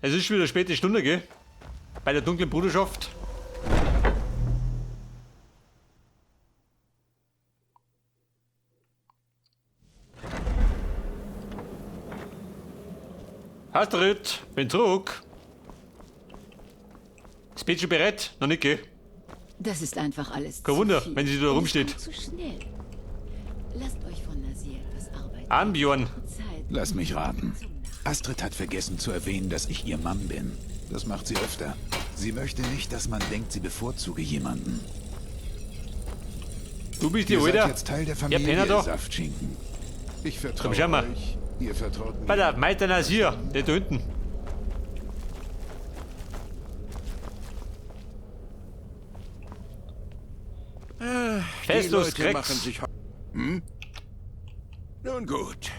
Es ist wieder späte Stunde, gell? Bei der dunklen Bruderschaft. Astrid, bin zurück. Ist Bett schon bereit? Noch nicht, gell? Das ist einfach alles Kein zu Wunder, viel. wenn sie da rumsteht. Zu schnell. Lasst euch von Nasir etwas arbeiten. An, Björn. Zeit. Lass mich raten. Astrid hat vergessen zu erwähnen, dass ich ihr Mann bin. Das macht sie öfter. Sie möchte nicht, dass man denkt, sie bevorzuge jemanden. Du bist die Ihr seid Alter. jetzt Teil der Ja, Familie, Penner doch. Saftschinken. Ich vertraue Komm, schau mal. euch. Ihr vertraut mir. Bei der Meister Nasir, der da hinten. Festlos kriegst. Nun gut.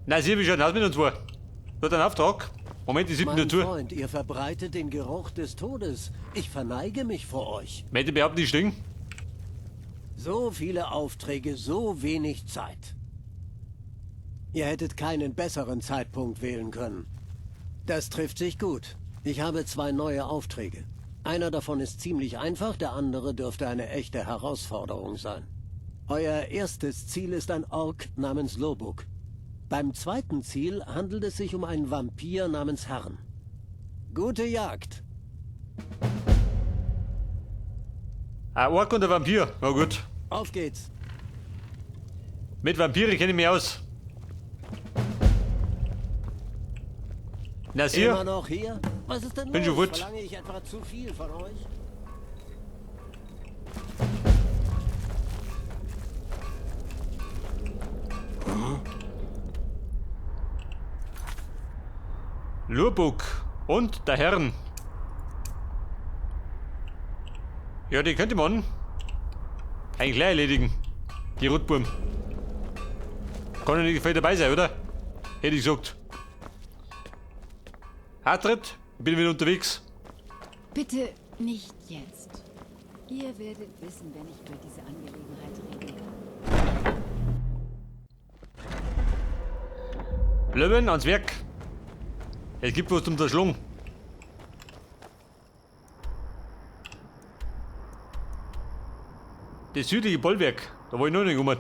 Nasir, wie schaut aus mit uns vor? Du hast einen Auftrag. Moment, die siebten Mein dazu. Freund, ihr verbreitet den Geruch des Todes. Ich verneige mich vor euch. Möchte behaupten, die stinken. So viele Aufträge, so wenig Zeit. Ihr hättet keinen besseren Zeitpunkt wählen können. Das trifft sich gut. Ich habe 2 neue Aufträge. Einer davon ist ziemlich einfach, der andere dürfte eine echte Herausforderung sein. Euer erstes Ziel ist ein Ork namens Lobuk. Beim zweiten Ziel handelt es sich um einen Vampir namens Herrn. Gute Jagd! Ein Ork und ein Vampir. Na gut. Auf geht's! Mit Vampire kenne ich mich aus. Immer Nasir, noch hier? Was ist denn Bin los? schon gut. Verlange ich etwa zu viel von euch? Lurbuk und der Herrn. Ja, die könnte man eigentlich gleich erledigen. Die Rotburm. Kann ja nicht viel dabei sein, oder? Hätte ich gesagt. Hartritt, ich bin wieder unterwegs. Bitte nicht jetzt. Ihr werdet wissen, wenn ich über diese Angelegenheit reden kann. Löwen ans Werk. Es gibt was zum Zerschlungen. Das südliche Bollwerk, da war ich noch nicht gekommen.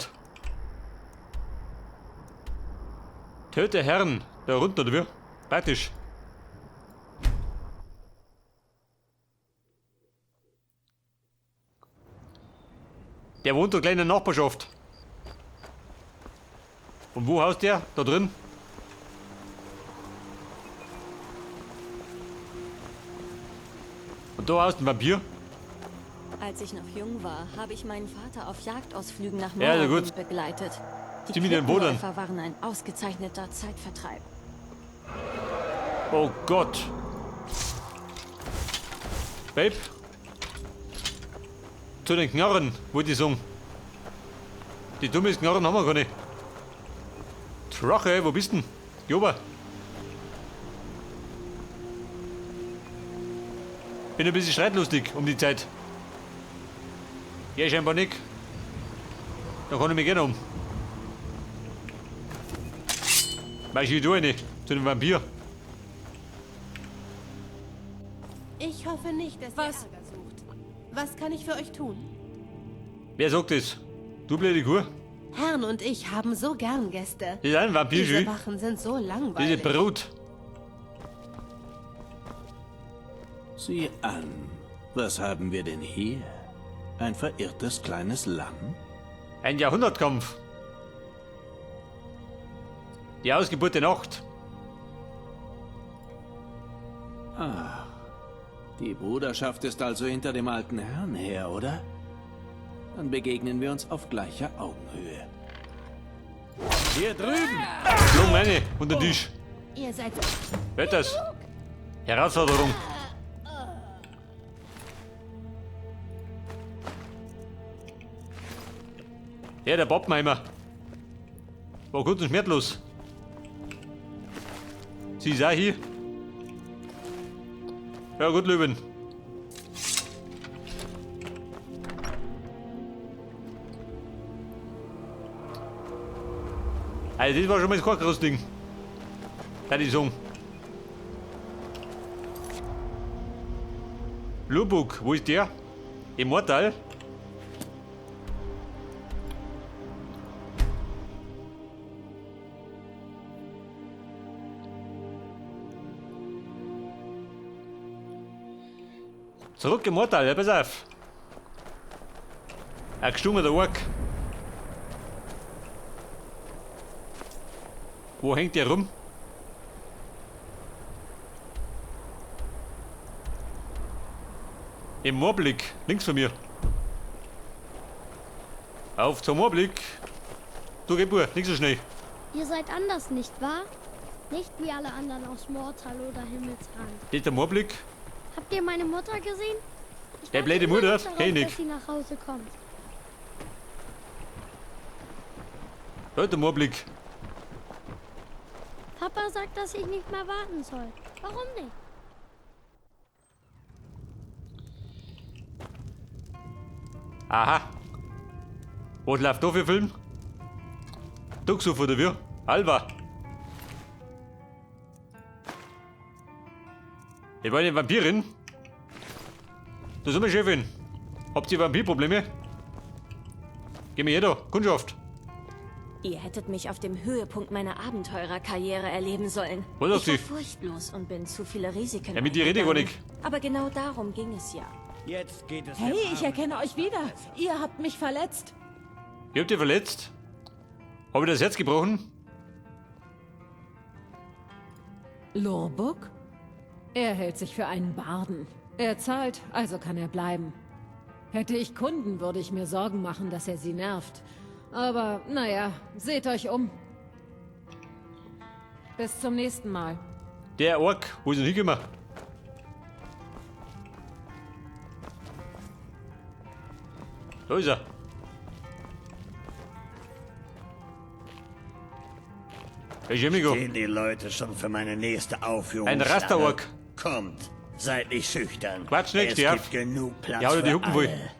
Töte Herren, da runter, oder wie? Praktisch. Der wohnt doch gleich in der Nachbarschaft. Und wo haust der? Da drin? Und da haust ein Vampir? Als ich noch jung war, habe ich meinen Vater auf Jagdausflügen nach Ja, na Morrowind gut. begleitet. Die Zieh mir den Boden an. Klippenläufer waren ein ausgezeichneter Zeitvertreib. Oh Gott. Babe. Zu den Knarren, wollte ich sagen. Die dummes Knarren haben wir gar nicht. Drache, wo bist denn? Joba. Bin ein bisschen streitlustig um die Zeit. Ja, scheinbar nicht. Dann kann ich mich gerne um. Weißt du, wie du eine? Zu dem Vampir. Ich hoffe nicht, dass ihr Ärger sucht. Was kann ich für euch tun? Wer sagt das? Du blöde Kuh? Herrn und ich haben so gern Gäste. Das ist ein Vampir, Diese schön. Wachen sind so Diese langweilig. Brut. Sieh an. Was haben wir denn hier? Ein verirrtes kleines Lamm? Ein Jahrhundertkampf. Die Ausgeburt der Nacht. Ach, die Bruderschaft ist also hinter dem alten Herrn her, oder? Dann begegnen wir uns auf gleicher Augenhöhe. Hier drüben! Flung meine unter den Tisch. Ihr seid Hört das? Herausforderung. Ja, der Pappenheimer. War gut und schmerzlos. Sie ist auch hier. Ja gut, Löwen. Also das war schon mal das Korkrosting. Da die sagen. Lubuk, wo ist der? Immortal? Zurück Immortal, ja, pass auf. Ein gestummeter Ork. Wo hängt der rum? Im Moorblick, links von mir. Auf zum Moorblick. Du Gebur, nicht so schnell. Ihr seid anders, nicht wahr? Nicht wie alle anderen aus Mortal oder Himmelsrand. Das ist der Moorblick. Habt ihr meine Mutter gesehen? Ich Der warte blöde immer Mutter, noch darauf, kenn ich dass nicht. sie nach Hause kommt. Da ist der Moorblick. Papa sagt, dass ich nicht mehr warten soll. Warum nicht? Aha. Was läuft da für Film? Duxuf oder wie? Alva. Ich war eine Vampirin. Du sind meine Chefin. Habt ihr Vampirprobleme? Geh mir jeder, Kundschaft. Ihr hättet mich auf dem Höhepunkt meiner Abenteurerkarriere erleben sollen. Was sagt Ich sie? war furchtlos und bin zu viele Risiken Ja, mit dir rede ich gar eingegangen. nicht. Aber genau darum ging es ja. Jetzt geht es Hey, ich erkenne euch wieder. Ihr habt mich verletzt. Ihr habt ihr verletzt? Hab ich das Herz gebrochen? Lorbuk? Er hält sich für einen Barden. Er zahlt, also kann er bleiben. Hätte ich Kunden, würde ich mir Sorgen machen, dass er sie nervt. Aber, naja, seht euch um. Bis zum nächsten Mal. Der Ork, wo ist er hingekommen? Da ist er. Der Jemigo. Stehen die Leute schon für meine nächste Aufführung? Ein Rasterork. Kommt, seid nicht schüchtern. Quatsch nicht, es Sterb. gibt genug Platz Ja, oder die für Hucken wohl. alle.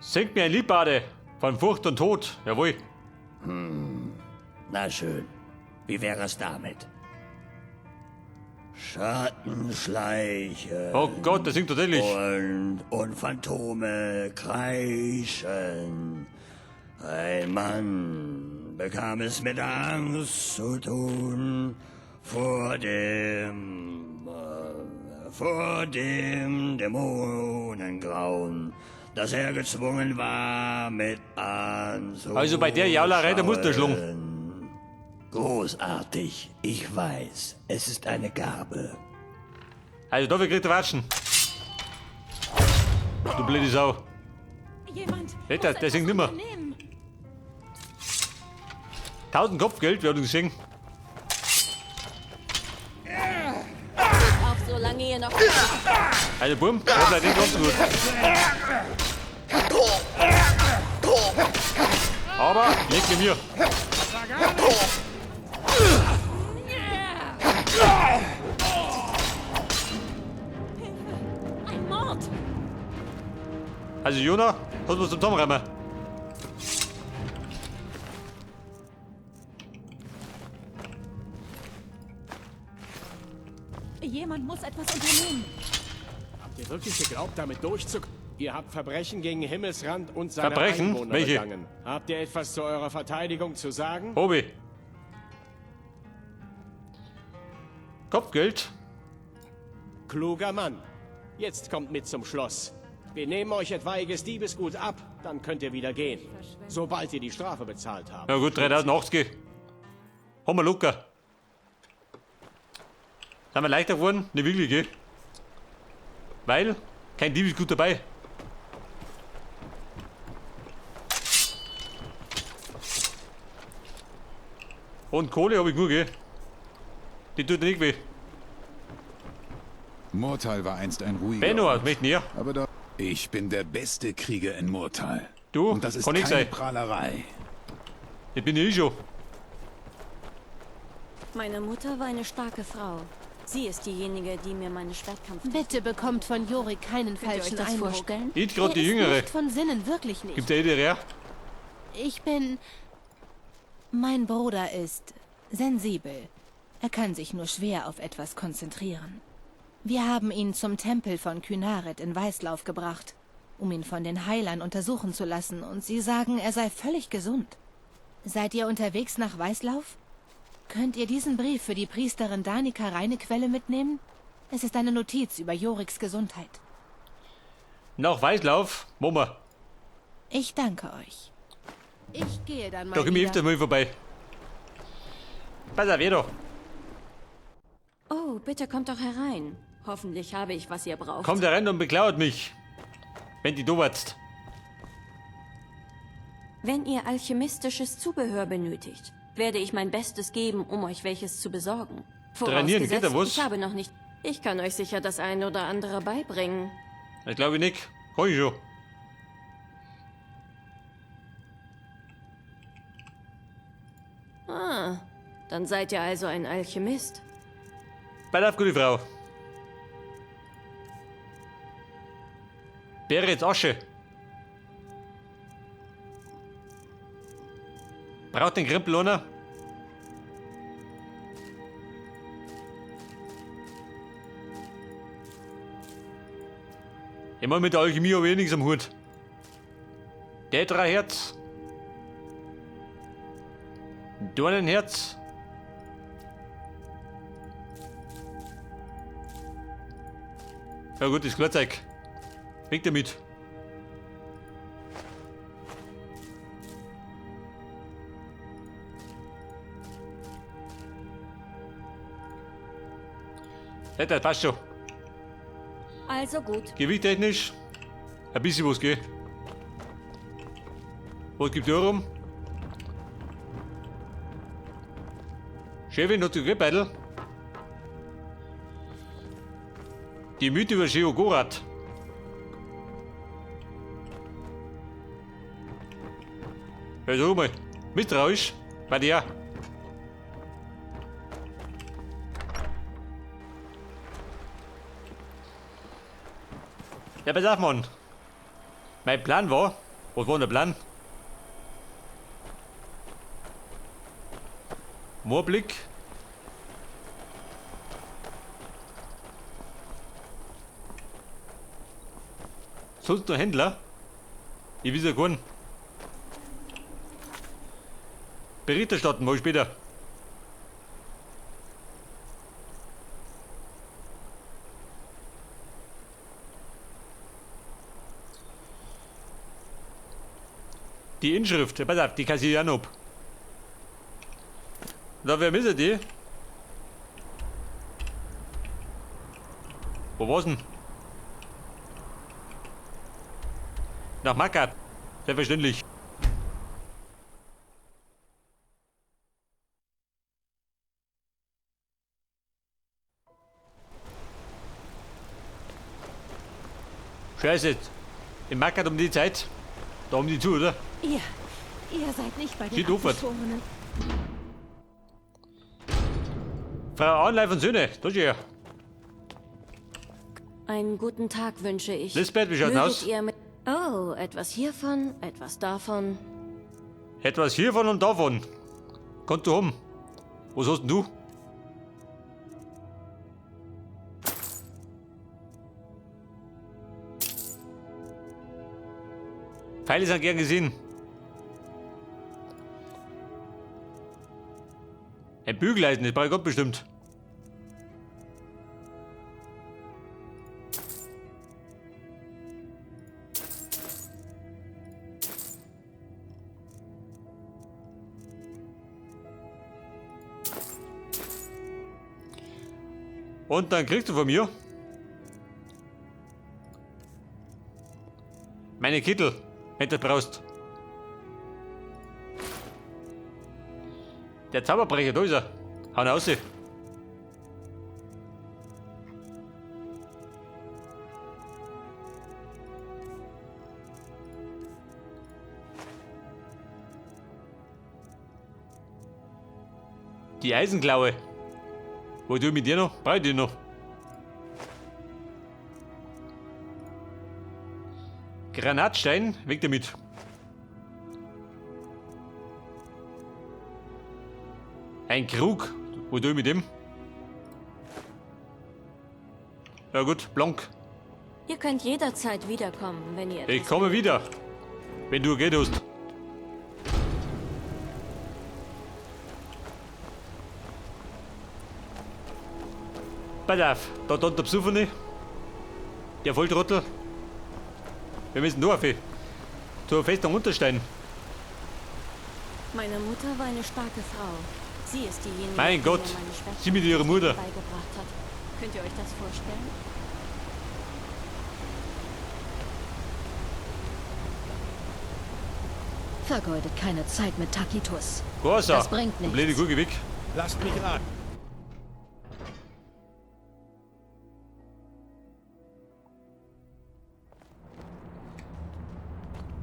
Singt mir ein Liedbade von Furcht und Tod. Jawohl. Na schön, wie wäre es damit? Schatten schleichen. Oh Gott, das singt tatsächlich. Und Phantome kreischen. Ein Mann bekam es mit Angst zu tun vor dem Dämonengrauen, dass er gezwungen war mit anzuschauen. Also bei der Jaulerei, da musst du schlungen. Großartig, ich weiß, es ist eine Gabe. Also dafür kriegt er Watschen. Du blöde Sau. Jemand Alter, muss der singt etwas nimmer. unternehmen. 1000 Kopfgeld, wir haben gesehen. Auf solange ihr noch... Also bumm, das bleibt nicht ganz so gut. Aber, leg mit mir. Ein Mord. Also Jona, hast du zum Tom räumen? Jemand muss etwas unternehmen. Habt ihr wirklich geglaubt, damit durchzukommen? Ihr habt Verbrechen gegen Himmelsrand und seine Verbrechen? Einwohner Welche? begangen. Habt ihr etwas zu eurer Verteidigung zu sagen? Obi. Kopfgeld? Kluger Mann. Jetzt kommt mit zum Schloss. Wir nehmen euch etwaiges Diebesgut ab, dann könnt ihr wieder gehen. Sobald ihr die Strafe bezahlt habt. Na gut, 3080. Haben wir locker. Sind wir leichter geworden? Nicht wirklich, gell? Weil kein Diebesgut dabei. Und Kohle habe ich nur, gell? Die tut nicht weh. Mortal war einst ein ruhiger Benno, Ort. möchte näher. Aber da... Ich bin der beste Krieger in Mortal. Du, Und das ist kann keine ich sein. Prahlerei. Ich bin ja eh schon. Meine Mutter war eine starke Frau. Sie ist diejenige, die mir meine Schwertkampf... Bitte bekommt von Jorik keinen Könnt ihr euch falschen das Eindruck. vorstellen? Ich gerade die Er ist Jüngere. nicht von Sinnen, wirklich nicht. Gibt der EDR? Ich bin... Mein Bruder ist sensibel. Er kann sich nur schwer auf etwas konzentrieren. Wir haben ihn zum Tempel von Kynaret in Weißlauf gebracht, um ihn von den Heilern untersuchen zu lassen, und sie sagen, er sei völlig gesund. Seid ihr unterwegs nach Weißlauf? Könnt ihr diesen Brief für die Priesterin Danica Reinequelle mitnehmen? Es ist eine Notiz über Joriks Gesundheit. Nach Weißlauf? Mama. Ich danke euch. Ich gehe dann mal Da komm ich wieder. öfter mal vorbei. Pass auf, doch. Oh, bitte kommt doch herein. Hoffentlich habe ich, was ihr braucht. Kommt herein und beklaut mich. Wenn die da warst. Wenn ihr alchemistisches Zubehör benötigt, werde ich mein Bestes geben, um euch welches zu besorgen. Trainieren geht da was? Ich habe noch nicht... Ich kann euch sicher das ein oder andere beibringen. Ich glaube nicht. Kann ich schon. Ah, dann seid ihr also ein Alchemist. Pass auf, gute Frau. Beere jetzt Asche. Braucht den Krimpel einer? Immer mit der Alchemie habe ich nichts am Hut. Tetraherz. Dornenherz. Ja gut, das Glatzeug. Weg damit. Ja, das passt schon. Also gut. Gewichttechnisch ein bisschen was, gell? Was gibt's da rum? Chefin hat die Geldbeutel. Die Mythe über Sheogorath. Ja, sag mal, misstrauisch? Bei dir? Ja, pass auf, Mann. Mein Plan war... Was war denn der Plan? Moorblick. Sonst noch Händler? Ich weiß ja gar nicht. Bericht erstatten, mal später. Die Inschrift, pass auf, die kassiere ich auch noch ab. Na, wer ist die? Wo war's denn? Nach Makat. Selbstverständlich. Scheiße. In Makat um die Zeit. Da um die zu, oder? Ihr seid nicht bei den Sieht aufwärts. Abgeschworenen. Frau Arnleif und Söhne, da ist ihr. Einen guten Tag wünsche ich. Lisbeth, wie schaut's Möget aus? ihr mit... Oh, etwas hiervon, etwas davon. Etwas hiervon und davon. Kannst du haben. Was hast denn du? Pfeile sind gern gesehen. Ein Bügeleisen, das brauche ich Gott bestimmt. Und dann kriegst du von mir meine Kittel, wenn du das brauchst. Der Zauberbrecher, da ist er. Hau ihn raus. Die Eisenklaue. Wo du mit dir noch? Brauch ich die noch? Granatstein, weg damit. Ein Krug. Wo du mit dem? Ja gut, blank. Ihr könnt jederzeit wiederkommen, wenn ihr Ich etwas komme wieder. Wenn du geht hast. Pass auf, da der Besuchene. Der Volltrottel. Wir müssen da rauf. Zur Festung Unterstein. Meine Mutter war eine starke Frau. Sie ist diejenige, Mein die Gott, mir meine Schwester sie mit ihrer Mutter. beigebracht hat. Könnt ihr euch das vorstellen? Vergeudet keine Zeit mit Tacitus. Gorsa. Das bringt nichts. Blöde Gurke weg. Lasst mich ran.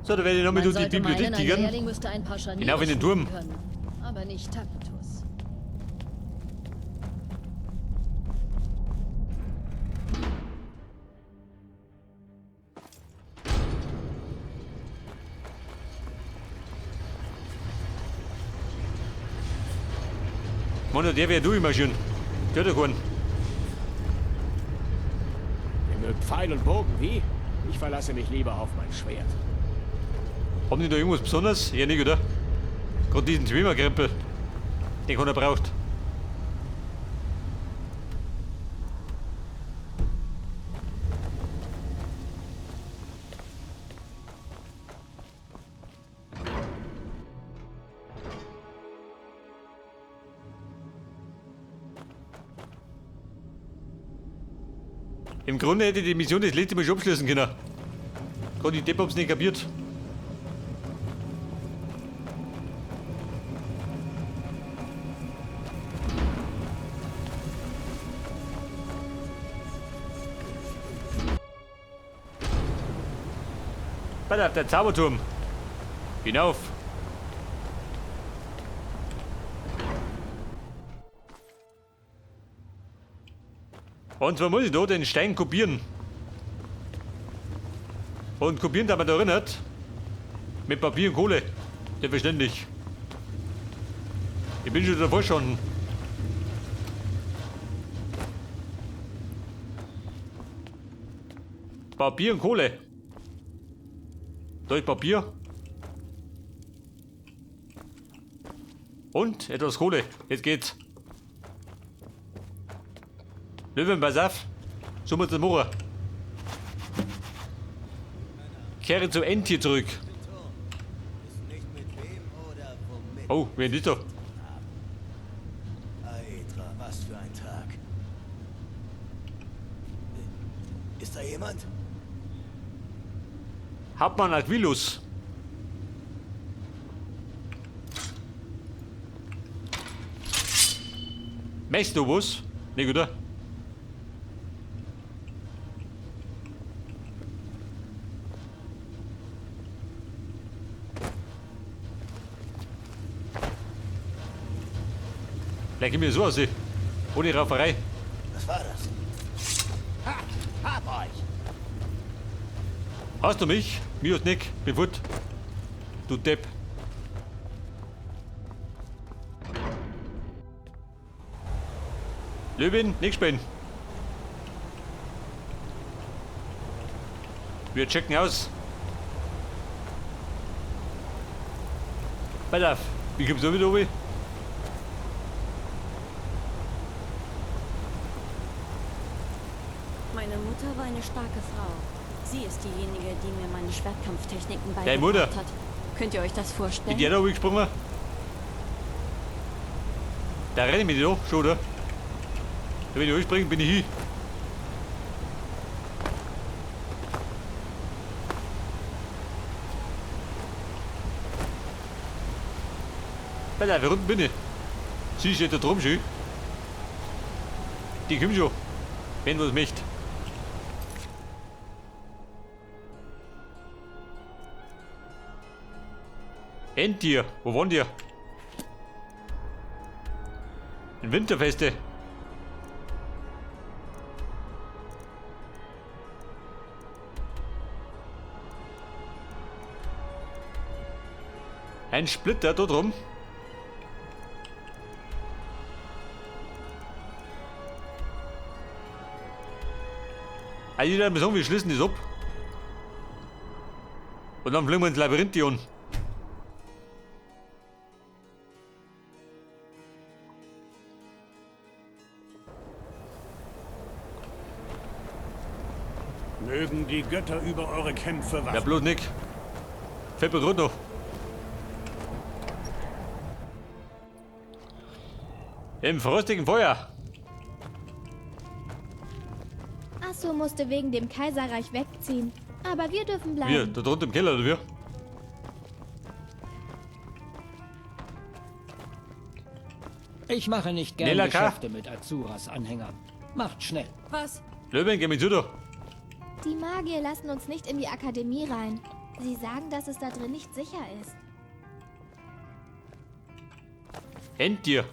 So, da werde ich noch mit Man durch die sollte Bibliothek meinen, ein gehen. Lehrling müsste ein paar Scharniere Hinauf in den Turm. schmieden können, aber nicht Tacitus. Mann, der wäre du immer schön. Der hat keinen. Ihr mögt Pfeil und Bogen, wie? Ich verlasse mich lieber auf mein Schwert. Haben die da irgendwas Besonderes? Ja, nicht, oder? Gerade diesen Schwimmerkrempel. Den keiner braucht. Im Grunde hätte ich die Mission das letzte Mal schon abschließen können. Gerade die Depp hab's nicht kapiert. Warte auf, der Zauberturm. Hinauf. Und zwar muss ich da den Stein kopieren. Und kopieren, da man da erinnert. Mit Papier und Kohle. Selbstverständlich. Ich bin schon davor schon. Papier und Kohle. Da ist Papier. Und etwas Kohle. Jetzt geht's. Löwen, pass auf. So muss das machen. Kehre zum Endtier zurück. Oh, wer ist da? Aetra, was für ein Tag. Ist da jemand? Hauptmann Aquilus. Machst du was? Nicht, oder? Vielleicht gib mir so aussehen. Ohne Rauferei. Was war das? Ha! Hab euch! Hast du mich? Mir ist nicht. Bin fort. Du Depp. Löwin, nicht spielen. Wir checken aus. Pass auf. Wie kommst du wieder oben? Meine Mutter war eine starke Frau. Sie ist diejenige, die mir meine Schwertkampftechniken Deine Mutter? beigebracht hat. Könnt ihr euch das vorstellen? Ist der da gesprungen? Da renne ich mit dir doch, schon, oder? Wenn ich hochspringe, bin ich hin. Pass auf, wie unten bin ich? Sie steht da drum schon. Die kommt schon. Wenn du es möchtest. Endtier, wo wohnt ihr? In Winterfeste. Ein Splitter da drum. Also jeder muss sagen, wir schließen das ab. Und dann fliegen wir ins Labyrinth an. Mögen die Götter über eure Kämpfe Ja, wachen. bloß nicht. Feppe gerade noch. Im frostigen Feuer. Asso musste wegen dem Kaiserreich wegziehen. Aber wir dürfen bleiben. Wir, da drunten im Keller, oder wir? Ich mache nicht gerne Nelaka? Geschäfte mit Azuras Anhängern. Macht schnell. Was? Löwen, geh mit zu da. Die Magier lassen uns nicht in die Akademie rein. Sie sagen, dass es da drin nicht sicher ist. Endtier.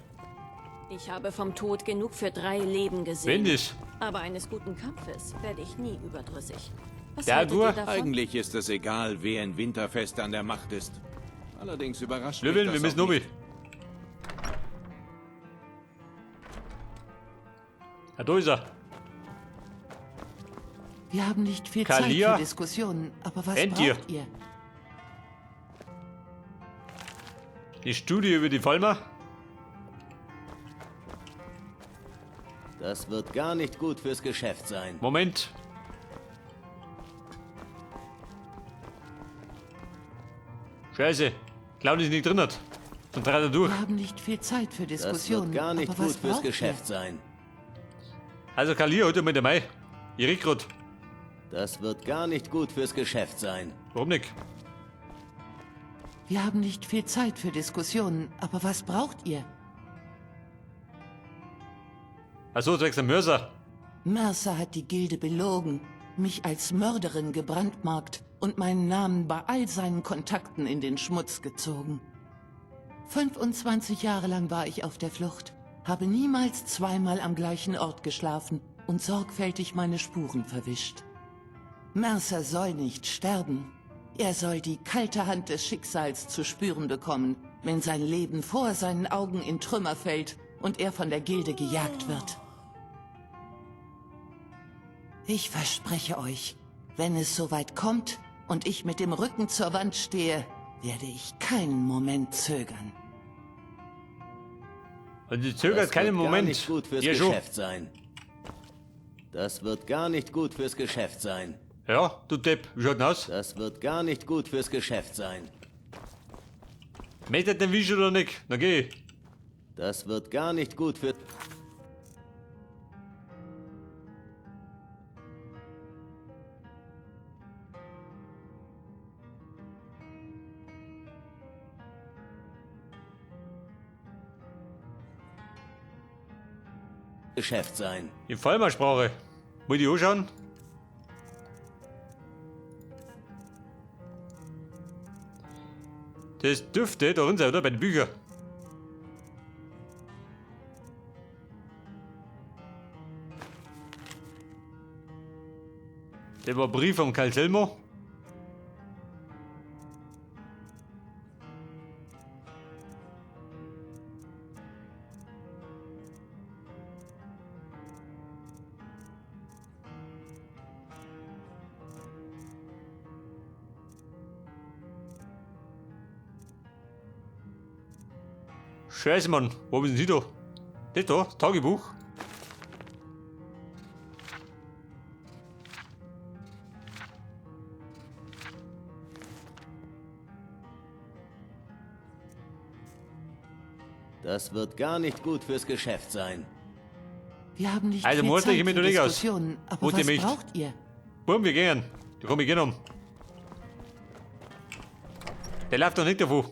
Ich habe vom Tod genug für 3 Leben gesehen. Wendig. Aber eines guten Kampfes werde ich nie überdrüssig. Was Ja, haltet du? ihr davon? Eigentlich ist es egal, wer in Winterfest an der Macht ist. Allerdings überrascht mich Löwen, das wir müssen auch obi. nicht. Ja, da ist er. Wir haben nicht viel Kalia? Zeit für Diskussionen, aber was Endtier. braucht ihr? Die Studie über die Falmer. Das wird gar nicht gut fürs Geschäft sein. Moment. Scheiße. Claudia ist nicht drin hat. Dann dreht er durch. Wir haben nicht viel Zeit für Das Diskussionen, wird gar nicht aber was gut fürs braucht Geschäft ihr? sein. Also Kalia, heute mit der Mai. Ich rede grad. Das wird gar nicht gut fürs Geschäft sein. Warum nicht? Wir haben nicht viel Zeit für Diskussionen, aber was braucht ihr? Achso, du wechselst Mörser. Mercer hat die Gilde belogen, mich als Mörderin gebrandmarkt und meinen Namen bei all seinen Kontakten in den Schmutz gezogen. 25 Jahre lang war ich auf der Flucht, habe niemals zweimal am gleichen Ort geschlafen und sorgfältig meine Spuren verwischt. Mercer soll nicht sterben. Er soll die kalte Hand des Schicksals zu spüren bekommen, wenn sein Leben vor seinen Augen in Trümmer fällt und er von der Gilde gejagt wird. Ich verspreche euch, wenn es soweit kommt und ich mit dem Rücken zur Wand stehe, werde ich keinen Moment zögern. Und du zögerst keinen Moment. Das wird gar nicht gut fürs Ja, schon. Geschäft sein. Das wird gar nicht gut fürs Geschäft sein. Ja, du Depp, wie schaut denn aus? Das wird gar nicht gut fürs Geschäft sein. Möchtet den Wisch oder nicht? Na geh. Das wird gar nicht gut für... Geschäft sein. In Vollmersprache. Wollt ihr anschauen? Das dürfte da drin sein, oder? Bei den Büchern. Der war ein Brief von Calselmo. Scheiße, Mann. Wo sind Sie da? Das da, das Tagebuch. Das wird gar nicht gut fürs Geschäft sein. Wir haben nicht Also, viel muss ich Zeit mit für du nicht aus. Diskussionen, aber Wollt ihr was mich? braucht ihr? Bumm, wir gehen. Da komm ich gehen um. Der läuft doch nicht davon.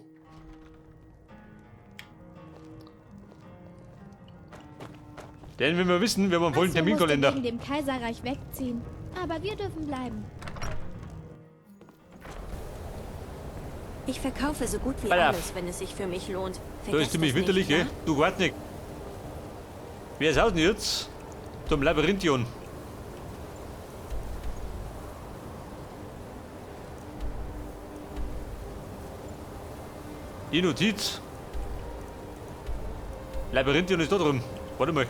Denn wenn wir wissen, wir haben einen vollen Asso musste Terminkalender. wegen dem Kaiserreich wegziehen. Aber wir dürfen bleiben. Ich verkaufe so gut wie Alter. alles, wenn es sich für mich lohnt. Da ist Vergesst ziemlich das winterlich, nicht, gell? Du wart nicht. Wer ist denn jetzt? Zum Labyrinthion. Die Notiz. Labyrinthion ist da drin. Warte mal.